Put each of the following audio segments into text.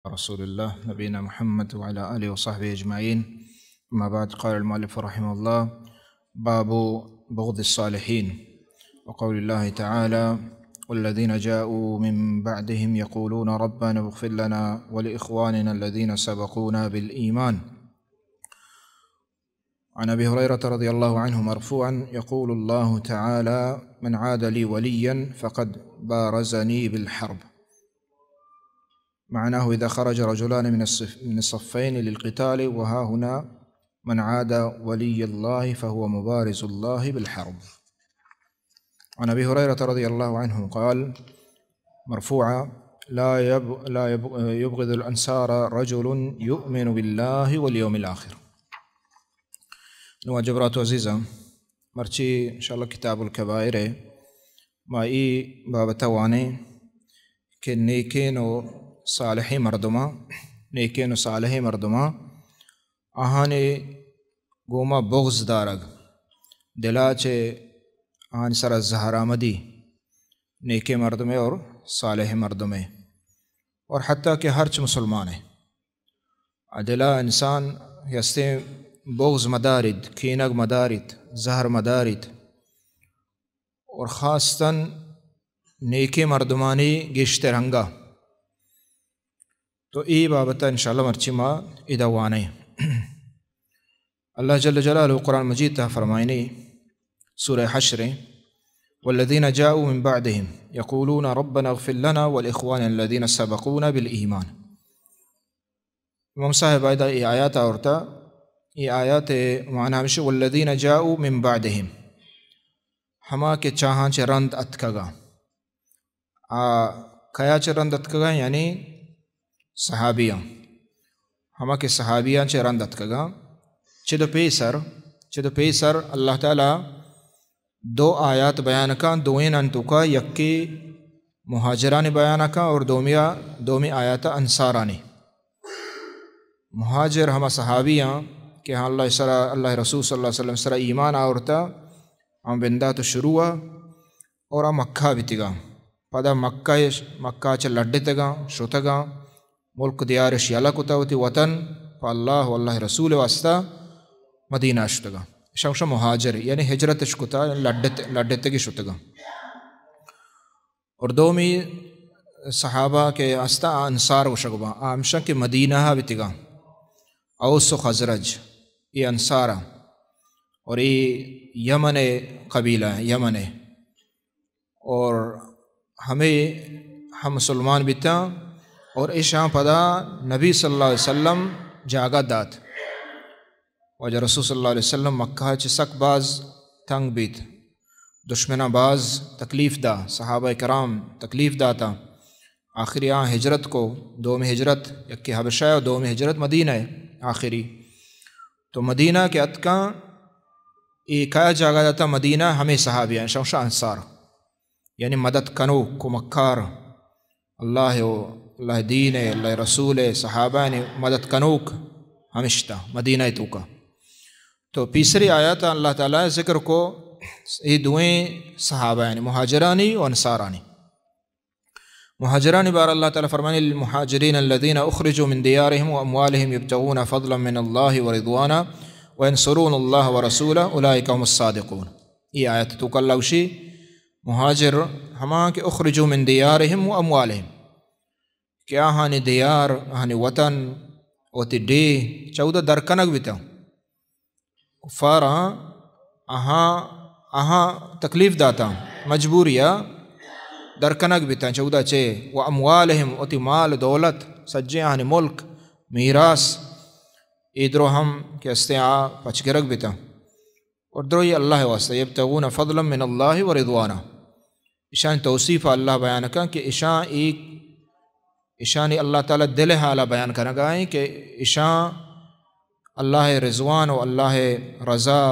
رسول الله نبينا محمد وعلى آله وصحبه أجمعين. أما بعد، قال المؤلف رحمه الله: باب بغض الصالحين، وقول الله تعالى: والذين جاءوا من بعدهم يقولون ربنا اغفر لنا ولإخواننا الذين سبقونا بالإيمان. عن أبي هريرة رضي الله عنه مرفوعا: يقول الله تعالى: من عاد لي وليا فقد بارزني بالحرب. معناه إذا خرج رجلان من الصفين للقتال، وها هنا من عاد ولي الله فهو مبارز الله بالحرب. عن أبي هريرة رضي الله عنه قال مرفوعا: لا يبغض الأنصار رجل يؤمن بالله واليوم الآخر. نو جبرات عزيزة مرچی انشاءاللہ کتاب الکبائر ما ای بابتوانے کہ نیکین و صالحی مردما آہانے گوما بغض دارگ دلا چے آہان سر زہرامدی نیک مردمے اور صالح مردمے، اور حتیٰ کہ ہرچ مسلمان ہے دلا انسان یستے بغض مدارد، کینگ مدارد، زہر مدارد، اور خاصتاً نیک مردمانی گشت رنگا. تو ای بابتا انشاءاللہ مرچی ما ادوانے اللہ جل جلالہ قرآن مجید تا فرمائنی سورہ حشر: والذین جاءوا من بعدهم يقولون ربنا اغفر لنا والإخوان الذين سبقونا بالإيمان. امام صاحب آئیدہ ای آیات آورتا، ای آیات معنی ہمشہ والذین جاءوا من بعدهم، ہما کے چاہاں چے رند اتکگا. کیا چے رند اتکگا یعنی صحابیاں، ہما کے صحابیاں چے رند اتکگا. چد پیسر اللہ تعالیٰ دو آیات بیان کا، دوین انتو کا، یکی مہاجرانی بیان کا اور دومی آیات انصارانی. مہاجر ہما صحابیاں کہ ہاں اللہ رسول صلی اللہ علیہ وسلم سر ایمان آورتا، ہم بندہ تو شروع اور مکہ بھی تگا، پدا مکہ چا لڈے تگا شتگا ملک دیارش یالا کتا ہوتی وطن پا اللہ و اللہ رسول واسطہ مدینہ شتگا. شمشہ مہاجر یعنی ہجرت شکتا لڈے تگی شتگا. اور دومی صحابہ کے واسطہ انصار و شگبا آمشہ کے مدینہ بھی تگا، اوس و خزرج یہ انصارہ، اور یہ یمن قبیلہ ہے، یمن ہے. اور ہم مسلمان بیتا، اور ایشاں پدا نبی صلی اللہ علیہ وسلم جاگہ دات، وجہ رسول صلی اللہ علیہ وسلم مکہ چسک باز تنگ بیت، دشمنہ باز تکلیف دا، صحابہ کرام تکلیف داتا. آخری ہجرت کو دومی ہجرت یکی حبشہ ہے اور دومی ہجرت مدینہ ہے آخری. تو مدینہ کے اتکاں ایک جاگہ داتا مدینہ ہمیں صحابیاں شمشہ انصار، یعنی مدد کنو کو مکار اللہ دین اللہ رسول صحابہ نے مدد کنوک ہمشتہ مدینہ تو کا. تو تیسری آیات اللہ تعالیٰ ذکر کو یہ دوئیں صحابہ یعنی مہاجرانی و انصارانی. مہاجرانی بار اللہ تعالیٰ فرمانے: للمہاجرین الذین اخرجوا من دیارہم واموالہم یبتغون فضلا من اللہ ورضوانا وینصرون اللہ ورسولہ اولئک هم الصادقون. یہ آیت تو کل لوشی مہاجر ہما کہ اخرجوا من دیارہم واموالہم، کیا ہانی دیار ہانی وطن وتی ڈے 14 درکنگ بیتا کفارا آہاں تکلیف داتا مجبوریا درکنگ بیتا 14 چے و اموالہم وتی مال دولت سجے ہانی ملک میراث ادرو ہم کہ استعاء پچگرگ بیتا. اور درو یہ اللہ واسطہ یبتغون فضلا من اللہ ورضوانا. اشان توصیف اللہ بیان کا کہ اشانی اللہ تعالیٰ دل حالہ بیان کرنا گائیں کہ اشان اللہ رضوان و اللہ رضا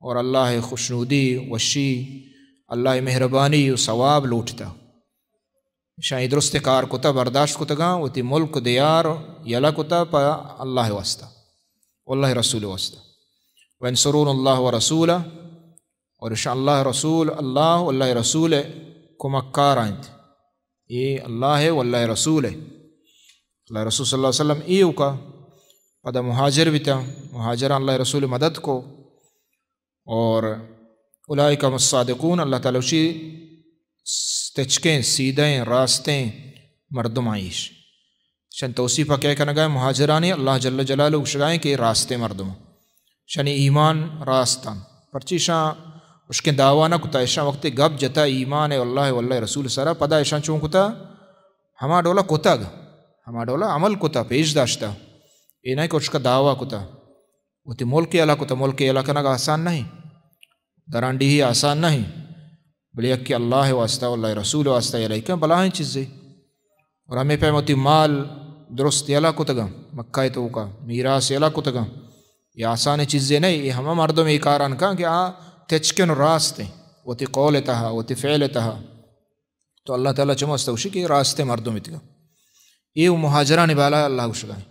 اور اللہ خوشنودی وشی اللہ مہربانی و ثواب لوٹتا. اشان درست کار کتا برداشت کتا وہ تی ملک دیار یلا کتا پا اللہ واسطہ واللہ رسول واسطہ. وینصرون اللہ و رسولہ، اور اشان اللہ رسول اللہ واللہ رسول کو مکار آئیں، یہ اللہ ہے واللہ رسول ہے. اللہ رسول صلی اللہ علیہ وسلم ایو کا پدا مہاجر بھی تھا، مہاجران اللہ رسول مدد کو، اور اولئک هم الصادقون اللہ تعالیٰ اسی تچکیں سیدھیں راستیں مردم عیش شن توصیفہ کیا کہنا گئے مہاجرانی اللہ جل جلالہ شگائیں کہ راستے مردم شنی ایمان راستان پرچی شاں اس کے دعویٰ نہ کتا ایشاں وقت گب جتا ایمان اللہ واللہ رسول سرا پدا ایشاں چون کتا ہما ڈولا کتا گا، ہما ڈولا عمل کتا پیش داشتا، یہ نہیں کہ اس کا دعویٰ کتا وہ تی ملک اعلیٰ کتا، ملک اعلیٰ کرنا گا آسان نہیں، درانڈی ہی آسان نہیں، بلی اکی اللہ واسطہ اللہ رسول واسطہ یہ لکھیں بلاہیں چیزیں، اور ہمیں پہ موتی مال درست اعلیٰ کتا گا، مکہ تو کا میراث اعلیٰ کتا گا، یہ آسان چیزیں نہیں، یہ ہمیں مردوں میں کاران کہاں کہ تچکن راستے وہ تی قول تہا وہ تی فعل تہا، تو اللہ تعالیٰ چموستا ہوشی کہ راستے مردوں میں تگا یہ مہاجران بالا اللہ شگائیں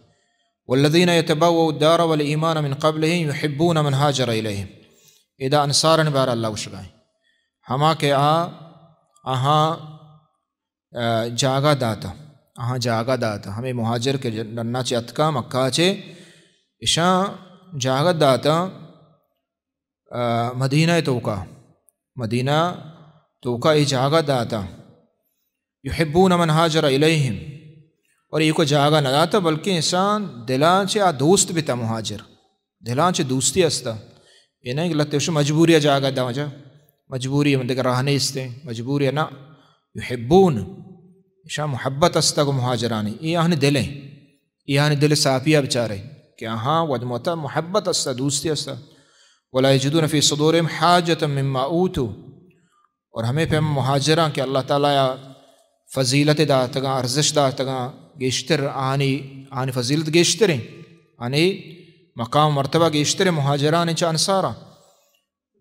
والذین یتبوؤوا الدار والایمان من قبلہم یحبون من ہاجر الیہم ادا انصارن بالا اللہ شگائیں ہما کے آہاں جاگا داتا ہمیں مہاجر کے ننا چے اتکا مکہ چے اشاں جاگا داتا مدینہ توکا ای جاگا داتا یحبون من ہاجر الیہم اور یہ کو جاگا نہ داتا بلکہ انسان دلان چے دوست بھی تا مہاجر دلان چے دوستی استا یہ نہیں کہ لگتے مجبوری جاگا دا وجہ مجبوری من دیگر راہنے استے مجبوری نہ یحبون شاہ محبت استا کو مہاجرانی یہ آہنی دلیں یہ آہنی دل صافیہ بچارے کہ ہاں ودموتا محبت استا دوستی استا ولا یجدون فی صدورہم حاجتا مما اوتوا اور ہمیں پہ مہاجران کہ اللہ تعالیٰ فضیلت داتگاں ارزش داتگاں گیشتر آنی فضیلت گیشتریں آنی مقام مرتبہ گیشتر مہاجران چا انصارا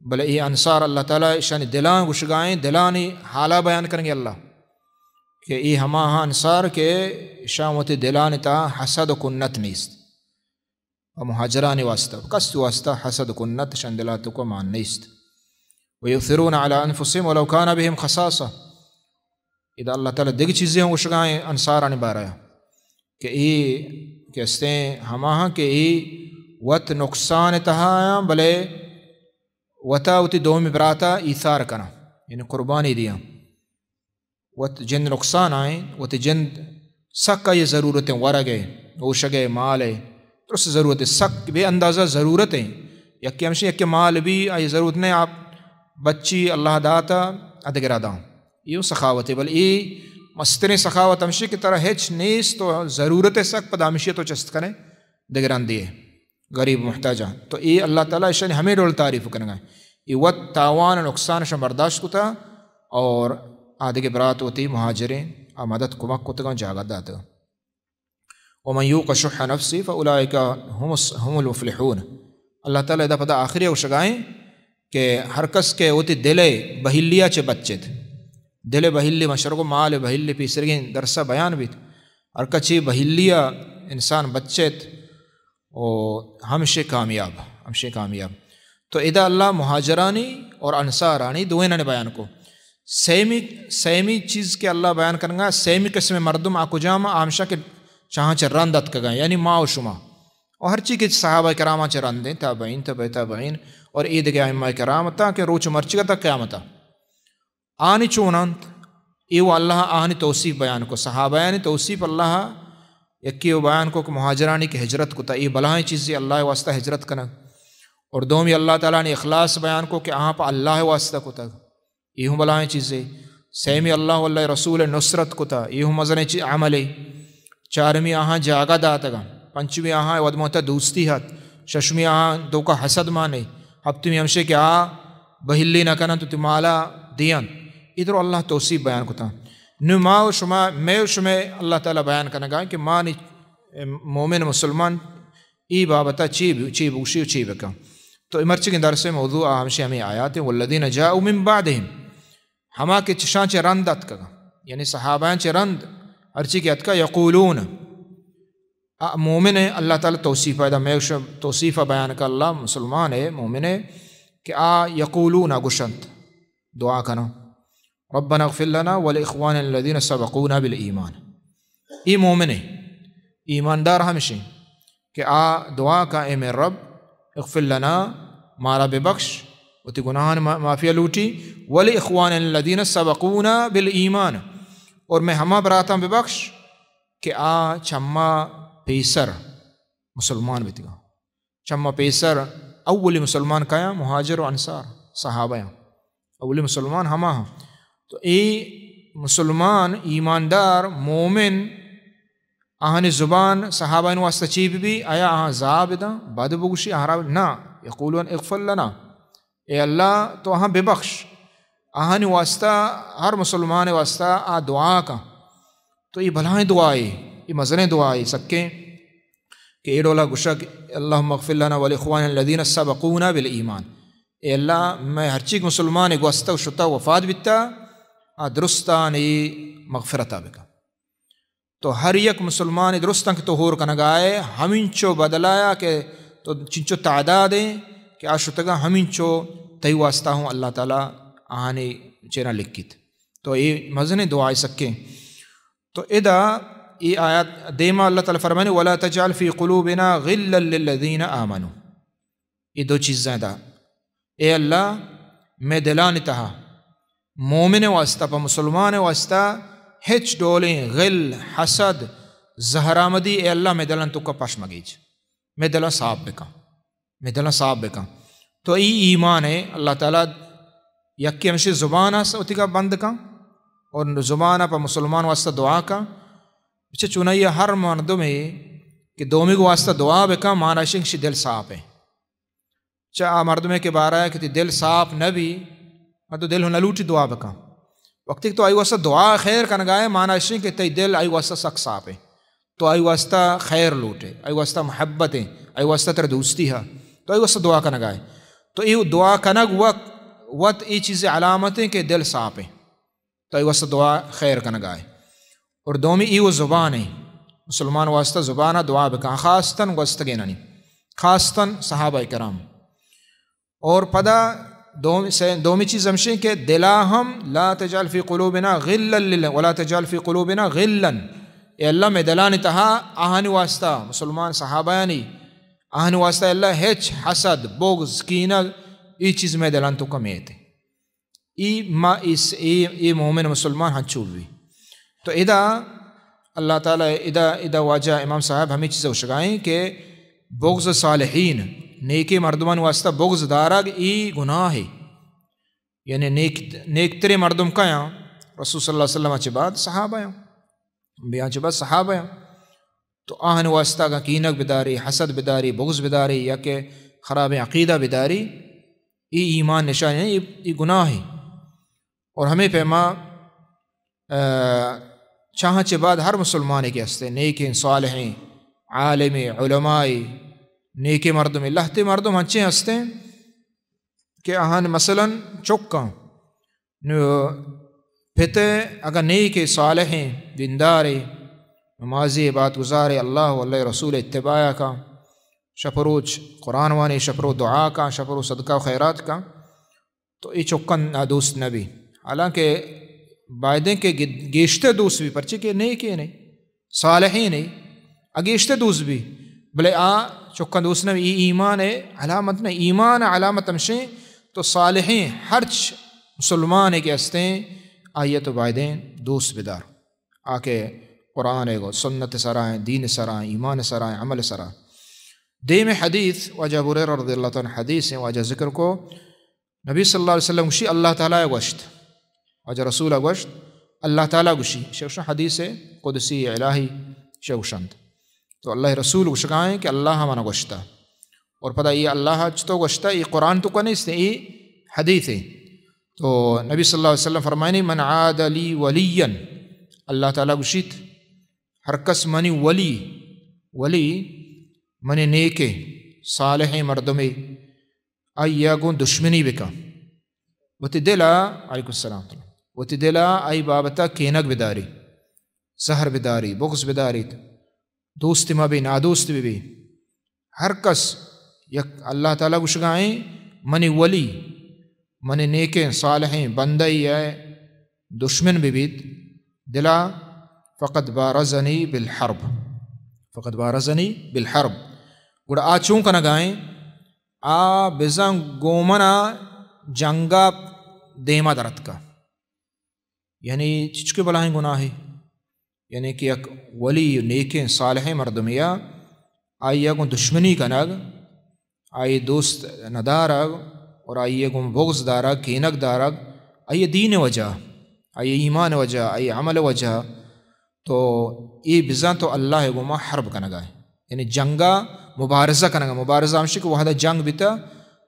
بلے یہ انصار اللہ تعالیٰ شانی دلان گشگائیں دلانی حالہ بیان کریں گے اللہ کہ یہ ہما ہاں انصار کے شامت دلان تا حسد و کنت نیست و مہاجران واسطہ قصد واسطہ حسد و کنت شان دلاتو کو مان نیست ویؤثرون علی انفسهم ولو کان بهم خصاصہ اذا اللہ تعالیٰ دیکھ چیزیں ہوں گشگائیں انصاران بارایا کہ کہ استیں ہما ہاں کہ وط نقصان تہا بلے وطا وتی دومی براتا ایثار کنا یعنی قربانی دیا وط جن نقصان آئیں وتی جن سک کا یہ ضرورتیں ورگے اوشگے مالے تو اس ضرورت سک بے اندازہ ضرورتیں یکی ہمشی یکی مال بھی آئی ضرورت نہیں آپ بچی اللہ داتا ادگرہ داؤں یہ سخاوت ہے بل یہ مستر سخاوت ہمشی کی طرح ہچ نیس تو ضرورت سک پدا ہمشی تو چست کریں دگران دیے غریب محتاجہ تو یہ اللہ تعالیٰ اشان ہمیں ڈول تعریف کریں گا یہ وقت تاوان نقصان شاہ برداشت کو تھا اور آدھے کے برات ہوتی مہاجریں مدد کمک کو تگا جاگا داتا ومن یوق شح نفسی فاولئک هم المفلحون اللہ تعالیٰ ادا پتہ آخری اوشگائیں کہ ہر کس کے ہوتی دل بہلیہ چے بچے تھے دل بہلی مشرق و مال بہلی پیسرگین درسہ بیان بھی ہر کچی بہلیہ انسان بچت اور ہمشے کامیاب تو ادا اللہ مہاجرانی اور انصارانی دوئیں نے بیان کو سیمی چیز کے اللہ بیان کریں گا سیمی قسم مردم آکو جامع آمشہ کے چاہاں چھ رندت کا گئے یعنی ماں و شما اور ہر چیز کے صحابہ کرامہ چھ رندیں تابعین تابعین اور عید کے ائمہ کرام تاکہ روچ مرچگا تا قیامتا آنی چونانت ایو اللہ آنی توصیف بیان کو صحابہ یعنی توصیف اللہ یکی و بیان کو کہ مہاجرانی کی ہجرت کو تا یہ بلائیں چیزیں اللہ واسطہ ہجرت کرنا اور دومی اللہ تعالیٰ نے اخلاص بیان کو کہ آہاں پا اللہ واسطہ کو تا یہ ہوں بلائیں چیزیں سیمی اللہ واللہ رسول نصرت کو تا یہ ہوں مزن عملی چارمی آہاں جاگا داتگا پنچمی آہاں ودموتا دوستی ہاتھ ششمی آہاں دو کا حسد مانے ہفتمی ہمشے کہ بہلی نہ کنا تو تمالا دیان ادھر اللہ توصیف بیان کو تا نما و شما میں و شما اللہ تعالیٰ بیان کرنے گا کہ مانی مومن مسلمان ای بابتا چیب اوشی و چیب کا تو امرچی کے درس موضوع ہمشے ہمیں آیات ہیں والذین جاؤ من بعدہم ہما کے چشان چے رندت کا یعنی صحابان چے رند ارچی کے اتکا یقولون مومن ہے اللہ تعالیٰ توصیف ہے میں توصیفہ بیان کا اللہ مسلمان ہے مومن ہے کہ یقولون گشنت دعا کنا ربنا اغفر لنا ولاخواننا الذين سبقونا بالایمان یہ مومن ہے ایماندار ہمشیں کہ دعا کا اے میرے رب اغفر لنا مارا بے بخش وتی گناہان معافیہ لوٹی ولی اخوان الذین سبقونا بالایمان اور میں ہما براتاں بے بخش کہ چما پیسر مسلمان بیتگا چما پیسر اولی مسلمان کیا مہاجر و انصار صحابہ اولی مسلمان ہما ہاں تو اے مسلمان ایماندار مومن آہن زبان صحابہ واسطہ چیب بھی آیا زابدہ بد بگوشی نا یقولون اغفر لنا اے اللہ تو بے بخش آہن واسطہ ہر مسلمان واسطہ دعا کا تو یہ بھلائیں دعائیں یہ مزنیں دعائیں سکیں کہ اے ڈولا گشک اللہم اغفر لنا ولاخواننا الذین سبقونا بالایمان اے اللہ میں ہر چیز مسلمان واسطہ شتا وفات بیتا درستان مغفرتا بکا تو ہر یک مسلمان درستان کہ تو ہور کنگائے ہمینچو بدلایا کہ تو چنچو تعدادیں کہ آشتگا ہمینچو تی واسطہ ہوں اللہ تعالیٰ آنے چینا لکھت تو یہ مزن دعائیں سکیں تو ادا یہ آیات دیما اللہ تعالیٰ فرمانے وَلَا تَجْعَلْ فِي قُلُوبِنَا غِلًّا لِلَّذِينَ آمَنُوا یہ دو چیزیں دا اے اللہ میں دلان تہا مومن واسطہ پا مسلمان واسطہ ہچ ڈولیں غل حسد زہرامدی اے اللہ میں دلان تو کا پاش مگیج میں دلان صاحب بکا تو ای ایمان ہے اللہ تعالیٰ یکی ہمشی زبانہ سوتی کا بند کا اور زبانہ پا مسلمان واسطہ دعا کا بچے چونائیہ ہر مردم ہے کہ دومی کو واسطہ دعا بکا مانا شنگشی دل صاف ہے چاہ مردمے کے بارہ ہے کہ دل صاف نبی تو دل ہو نلوٹی دعا بکا وقتی تو آئی واسطہ دعا خیر کا نگائے مانا شنگ کہ تی دل آئی واسطہ سک صاف ہے تو آئی واسطہ خیر لوٹے آئی واسطہ محبت ہے آئی واسطہ تر دوستی ہے تو آئی واسطہ دعا کا نگائے تو یہ دعا کنگ وقت یہ چیزیں علامتیں کہ دل صاف ہے تو آئی واسطہ دعا خیر کا نگائے اور دومی ای وہ زبان ہے مسلمان واسطہ زبانہ دعا بکا خاصتاً واسطہ گینانی خاصتاً صحابہ کرام اور پدا دومی چیز ہمشیں کہ دلاہم لا تجعل فی قلوبنا غلا ولا تجعل فی قلوبنا غلا اے اللہ میں دلان تہا آہن واسطہ مسلمان صحابہ یعنی آہن واسطہ اللہ ہچ حسد بغض کینہ ای چیز میں دلان تو کمیتے ای مومن مسلمان ہنچول بھی تو ادا اللہ تعالیٰ ادا واجہ امام صاحب ہمیں چیزیں اشگائیں کہ بغض صالحین نیکی مردمان واسطہ بغض دارگ ای گناہ ہے یعنی نیک ترے مردم کا یہاں رسول صلی اللہ علیہ وسلم چے بعد صحابہ ہیں بیان چے بعد صحابہ ہیں تو آہن واسطہ کا کینک بداری حسد بداری بغض بداری یا کہ خراب عقیدہ بداری ای ایمان نشان ہے ای گناہ ہے اور ہمیں پیما چاہاں چے بعد ہر مسلمان کے ہستے نیکیں صالحیں عالم علماء نیک مردم لہتے مردم ہنچے ہستے کہ آہن مثلا چکاں پھتے اگر نیک صالحیں دینداریں نمازی بات گزارے اللہ واللہ رسول اتباع کا شپروچ قرآن وانے شپرو دعا کا شپرو صدقہ و خیرات کا تو یہ چکن دوست نبی حالانکہ بائدیں کے گیشتے دوست بھی پرچے کہ نیک نہیں صالحیں نہیں اگیشتے دوست بھی بلے چکن دوست نبی ایمان ہے علامت میں ایمان علامت ہمشیں تو صالحیں ہر مسلمان کے ہستیں آیت و بائدیں دوست بدار آکے قرآن ہے گو سنت سرائیں دین سرائیں ایمان سرائیں عمل سرائیں دے میں حدیث واجہ ابو ہریرہ رضی اللہ عنہ حدیث ہیں واجہ ذکر کو نبی صلی اللہ علیہ وسلم گوشی اللہ تعالیٰ گوشت واجہ رسول گوشت اللہ تعالیٰ گوشی شوشن حدیث قدسی الہی شوشند تو اللہ رسول گوشگائیں کہ اللہ ہمانا گوشتا اور پتہ یہ اللہ چتو گوشتا یہ قرآن تو کنے اس نے یہ حدیث ہے تو نبی صلی اللہ علیہ وسلم فرمائنی من عاد لی ولیا اللہ تعالیٰ گوشیت ہر کس منی ولی منی نیکے صالح مردمے ایاگون دشمنی بکا وتی دلا علیکم السلام وتی دلا ای بابتا کینک بداری زہر بداری بغض بداری دوست ما بھی نادوست بھی ہر کس یک اللہ تعالیٰ گوشگائیں منی ولی منی نیکیں صالحیں بندئی ہے دشمن بھی بیت دلا فقط بارزنی بالحرب فقد بارزنی بالحرب گوڑا آ چون کنا گائیں آ بزن گومنا جنگا دیما درت کا یعنی چچکے بلائیں گناہی یعنی کہ یک ولی نیکیں صالح مردمیا آئی اگوں دشمنی کنگ آئی دوست ندارگ اور آئی اگوں بغض دارگ کینک دارگ آئی دین وجہ آئی ایمان وجہ آئی عمل وجہ تو ای بزن تو اللہ گما حرب کنگا ہے یعنی جنگا مبارزہ کنگا مبارزہ ہمشی کو وحدہ جنگ بیتا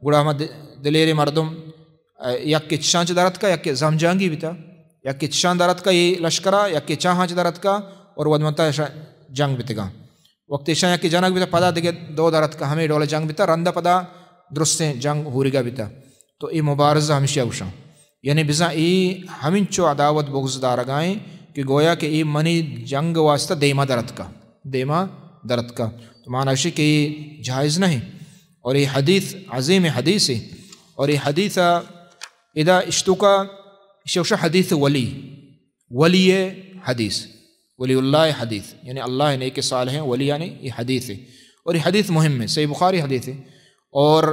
گوڑا ہم دلیر مردم یک کے چانچ دارت کا یک کے زم جنگی بیتا یک کے چان دارت کا یہ لشکرہ یک کے چاہانچ دارت کا اور ودمتا جنگ بیتے گا وقت ایشان یک کے جنگ بیتا پدا دیکھے دو دارت کا ہمیں ڈول جنگ بیتا رندہ پدا درستیں جنگ ہوری گا بیتا تو ای مبارزہ ہمشی اوشاں یعنی بزا ای ہمیں چو عداوت بغض دارگائیں کہ گویا کہ ای منی جنگ واسطہ دیما درت کا تو معنی ہے کہ یہ جائز نہیں اور یہ حدیث عظیم حدیث ہے اور یہ حدیث اذا اشتکا شوشہ حدیث ولی حدیث ولی اللہ حدیث یعنی اللہ نیک صالح ہیں ولی یعنی یہ حدیث ہے اور یہ حدیث مہم ہے صحیح بخاری حدیث ہے اور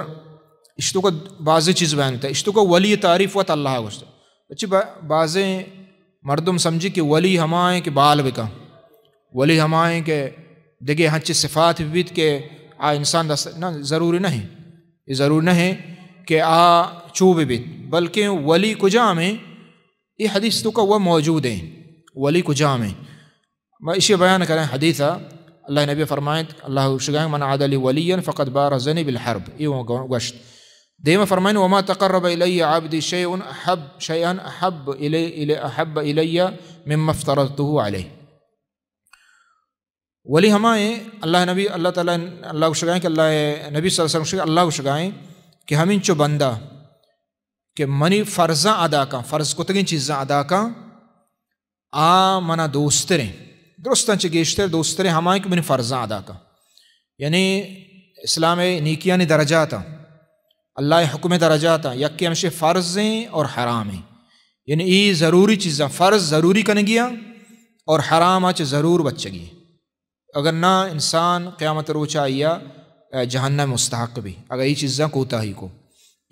اشتکا بعضی چیز بیان ہوتا ہے اشتکا ولی تعریف وت اللہ گوشت اچھی بعضیں مردم سمجھی کہ ولی ہمائیں کہ بال بکا ولی ہمائیں کہ دیکھے ہنچی صفات بیت کہ آ انسان نہ ضروری نہیں یہ ضروری نہیں کہ آ چوب بیت بلکہ ولی کجا میں یہ حدیث تو کا وہ موجود ہے ولی کجا میں اسی بیان کریں حدیثہ اللہ نبی فرمائیں اللہ شگائیں من عاد لی ولیا فقد بارزنی بالحرب یہ گوشت دیمہ فرمائیں وما تقرب الی عبدی شیئا احب الی مما افترضته علیہ ولی ہمائیں اللہ نبی اللہ تعالیٰ اللہ کو شگائیں کہ اللہ نبی صلی اللہ علیہ وسلم اللہ کو شگائیں کہ ہمیں چو بندہ کہ منی فرضاں ادا کا فرض کتگیں چیزاں ادا کا آ منا دوستریں درستاں چے گیشتر دوستریں ہمائیں کہ منی فرضاں ادا کا یعنی اسلام نیکیانی درجات اللہ حکم درجات یک کہ ہمشے فرضیں اور حرام ہیں یعنی ای ضروری چیزاں فرض ضروری کنے گیا اور حرام آچے ضرور بچے گی اگر نہ انسان قیامت روچہ آئیا جہنم مستحق بھی اگر یہ چیزاں کوتا ہی کو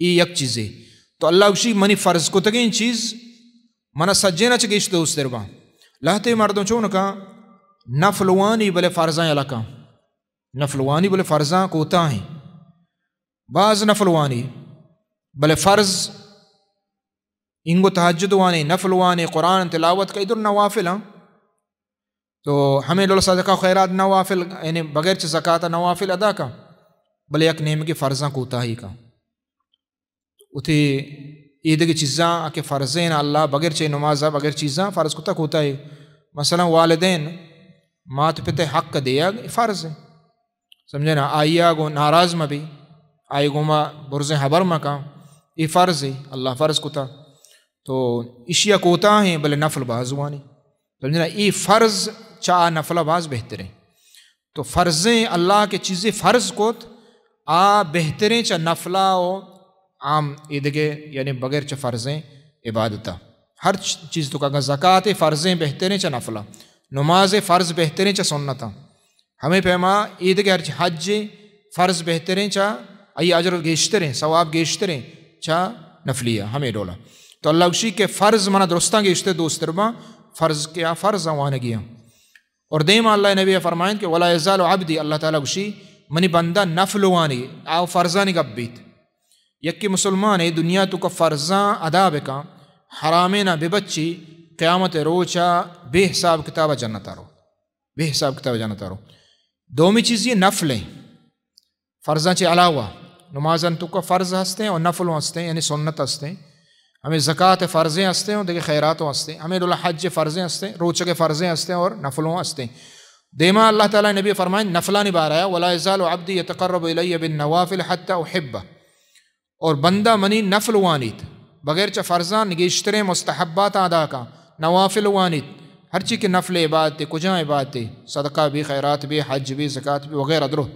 یہ یک چیزیں تو اللہ اکشی منی فرض کو تگیں چیز منا سجینا چگیش دوست درباں لہتے مردوں چونکا نفلوانی بلے فرضاں علاقہ نفلوانی بلے فرضاں کوتا ہیں بعض نفلوانی بلے فرض انگو تہجدوانی نفلوانی قرآن تلاوت کا ادھر نوافل ہیں تو ہمیں لولا صدقہ خیرات نوافل یعنی بغیر چھ زکاة نوافل ادا کا بلے یک نیم کی فرضاں کوتا ہی کا اتی عید کی چیزاں کہ فرضیں اللہ بغیر چھ نمازہ بغیر چیزاں فرض کوتا ہے مثلا والدین مات پتے حق کا دیا فرض ہے سمجھے نا آئیا گو ناراض میں بھی آئی گو ما برزیں حبر میں کا یہ فرض ہے اللہ فرض کوتا تو اشیاء کوتا ہیں بلے نفل بازوانی سمجھے نا یہ فرض چاہ نفلہ باز بہتریں تو فرضیں اللہ کے چیزیں فرض کوت آ بہتریں چاہ نفلہ و عام عیدگے یعنی بغیر چاہ فرضیں عبادتہ ہر چیز تو کہا زکاة فرضیں بہتریں چاہ نفلہ نماز فرض بہتریں چاہ سنتہ ہمیں پیما عیدگے ہر حج فرض بہتریں چاہ ای اجر گیشتریں ثواب گیشتریں چاہ نفلیہ ہمیں ڈولا تو اللہ اکشی کے فرض منا درستان گیشتے دوست ربا فرض کیا فرض آوانے گیا اور دیما اللہ نبی فرمائیں کہ ولا یزال عبدی اللہ تعالیٰ گشی منی بندہ نفلوانی آو فرضانی گبیت یکی مسلمان دنیا تو کا فرضاں ادا بکا حرامینہ ببچی قیامت روچا بے حساب کتاب جنتا رو بے حساب کتاب جنتا رو دومی چیز یہ نفلیں فرضاں چے علاوہ نمازن تو کا فرض ہستے ہیں اور نفل ہستے ہیں یعنی سنت ہستے ہیں ہمیں زکاة فرضیں ہستے ہیں اور دیکھیں خیراتوں ہستے ہیں ہمیں حج فرضیں ہستے ہیں روچہ کے فرضیں ہستے ہیں اور نفلوں ہستے ہیں دیما اللہ تعالیٰ نبی فرمائیں نفلانی بار آیا ولا یزال عبدی یتقرب الی بالنوافل حتی احبہ اور بندہ منی نفل وانیت بغیر چا فرضاں نگیشتریں مستحبات ادا کا نوافل وانیت ہر چیز کے نفل عبادت کجاں عبادت صدقہ بھی خیرات بھی حج بھی زکاة بھی وغیرہ درو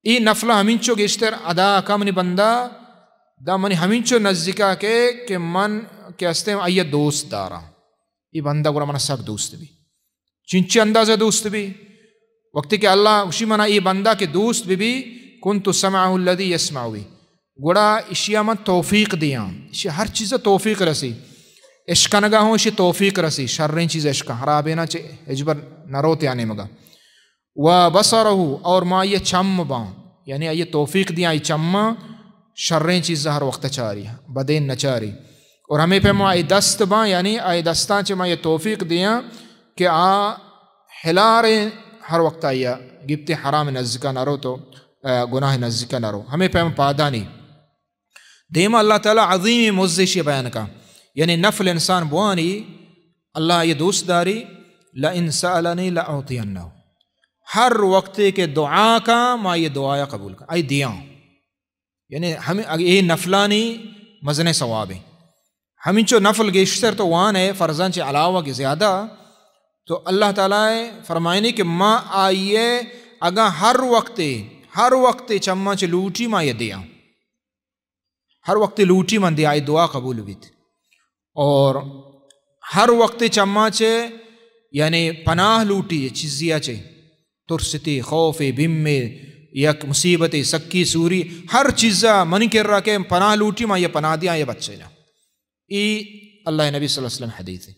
ای نفلہ ہمینچو گیشتر ادا کا منی بندہ دا منی ہمینچو نزدیکا کے کہ من کے ہستے ہیں آئیے دوست دارا ای بندہ گورا منہ سک دوست بھی چنچے اندازہ دوست بھی وقتی کہ اللہ اسی منع یہ بندہ کہ دوست بھی کنت سمعہ الذی یسمع بہ گوڑا اشیا من توفیق دیاں اشی ہر چیز توفیق رسی عشق نگا ہوں اشی توفیق رسی شرین چیز عشق حرابینا چے اجبر نروتے آنے مگا و بصرہ اور ما یہ چم باں یعنی یہ توفیق دیاں یہ چمہ شرین چیز ہر وقت چاری بدین نچاری اور ہمیں پہ ما یہ دست باں یعنی آئی دستان چے ما یہ توفیق دیاں کہ ہلارے ہر وقت آیا گبت حرام نزدیکا نہ رو تو گناہ نزدیکا نہ رو ہمیں پہ پادانی دیما اللہ تعالیٰ عظیم مزشی بیان کا یعنی نفل انسان بوانی اللہ یہ دوست داری لَإِن سَأَلَنِي لَأُعْطِيَنَّهُ ہر وقت کے دعا کا ما یہ دعایا قبول کا آئی دیاں یعنی ہمیں یہ نفلانی مزن ثواب ہے ہمیں جو نفل گیشتر تو وہاں ہے فرضان چے علاوہ کے زیادہ تو اللہ تعالیٰ فرمائنی کہ ما آئیے اگا ہر وقت چمہ چے لوٹی ما یہ دیاں ہر وقت لوٹی من دیا آئی دعا قبول بیت اور ہر وقت چمہ چے یعنی پناہ لوٹی چیزیا چے ترستی خوف بم یک مصیبت سکی سوری ہر چیزا منی کر رہا کہ پناہ لوٹی ما یہ پناہ دیا یہ بچے نا یہ اللہ نبی صلی اللہ علیہ وسلم حدیث ہے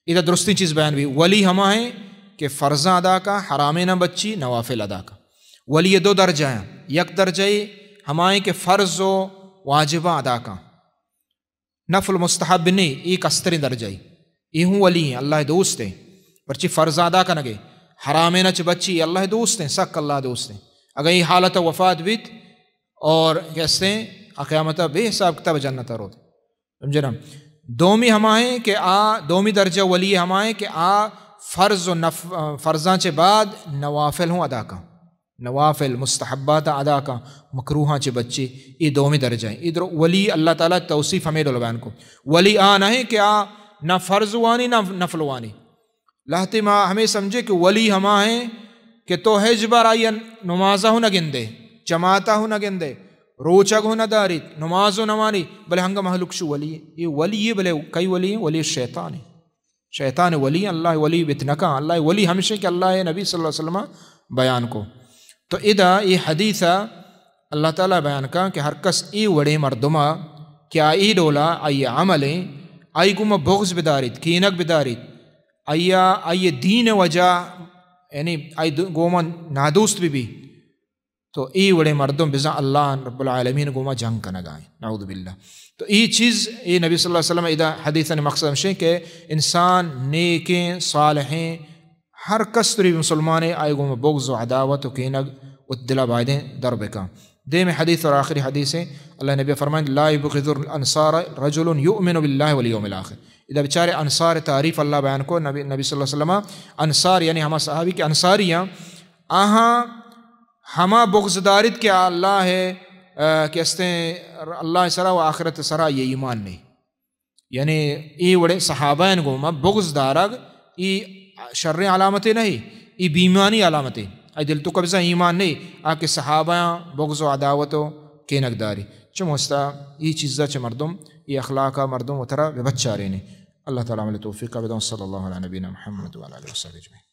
ادھر درستی چیز بیان بھی ولی ہما ہے کہ فرضاں ادا کا حرام نہ بچی نوافل ادا کا ولی یہ دو درجہ ہیں یک درجہ ہما ہے کہ فرض و واجبہ ادا کا نفل مستحب نہیں ایک استری درجہ یہ ہوں ولی ہیں اللہ دوست ہیں پرچی فرض ادا کا نگے حرام نہ چ بچی اللہ دوست ہیں سک اللہ دوست ہیں اگر یہ حالت وفات بیت اور کہتے ہیں قیامت بے حساب کتاب جنت رو سمجھے نا دومی ہما ہے کہ دومی درجہ ولی ہما ہے کہ فرض و فرضاں چے بعد نوافل ہوں ادا کا نوافل مستحبات ادا کا مکروہاں چے بچے یہ دومی درجہ ہیں ادھر ولی اللہ تعالیٰ توصیف ہمیں ڈلوان کو ولی نہ ہے کہ نہ فرض وانی نہ نفل وانی لاہتے ماں ہمیں سمجھے کہ ولی ہما ہے کہ تو حجبر آئی نمازہ ہوں نہ گندے جماعتہ ہوں نہ گندے روچگ ہوں نہ داری نماز و نمانی بلے ہنگا محلوک شو ولی یہ ولی یہ بلے کئی ولی ہیں ولی شیطان ہے شیطان ولی اللہ ولی بتنکا اللہ ولی ہمشہ کہ اللہ نبی صلی اللہ علیہ وسلم بیان کو تو ادا یہ حدیثہ اللہ تعالیٰ بیان کا کہ ہر کس ای وڑے مردمہ کیا ای ڈولا آئی عملیں آئی گمہ بغض بدارید کینک بدارید آئی دین وجہ یعنی آئی گوما نادوست بھی تو ای وڑے مردم بزا اللہ رب العالمین گوما جنگ کا نگائیں نعوذ باللہ تو ای چیز یہ نبی صلی اللہ علیہ وسلم ادا حدیثہ نے مقصد ہمشہ کہ انسان نیکیں صالحیں ہر کس تری مسلمانے آئے گوما بغض و عداوت و کینگ ادلا بائدیں درب کا دے میں حدیث اور آخری حدیث ہے اللہ نبی فرمائیں لا یبغض الانصار رجل یؤمن باللہ والیوم الآخر ادھا بیچارے انصار تعریف اللہ بیان کو نبی صلی اللہ علیہ وسلم انصار یعنی ہما صحابی کے انصاریاں ہما بغض دارد کہ اللہ ہے کہ اللہ سرا و آخرت سرا یہ ایمان نہیں یعنی ای وڑے صحابین گوما بغض دارگ ای شر علامتیں نہیں ای بیمانی علامتیں ای دل تو قبضہ ایمان نہیں آکے صحابیاں بغض و عداوت و کینک داری چموستا یہ چیزہ چھ مردم یہ اخلاقہ مردم و طرح بچہ رہنے اللہ تعالیٰ علیہ توفیق کا بدون صلی اللہ علیہ نبینا محمد و علیہ وسلم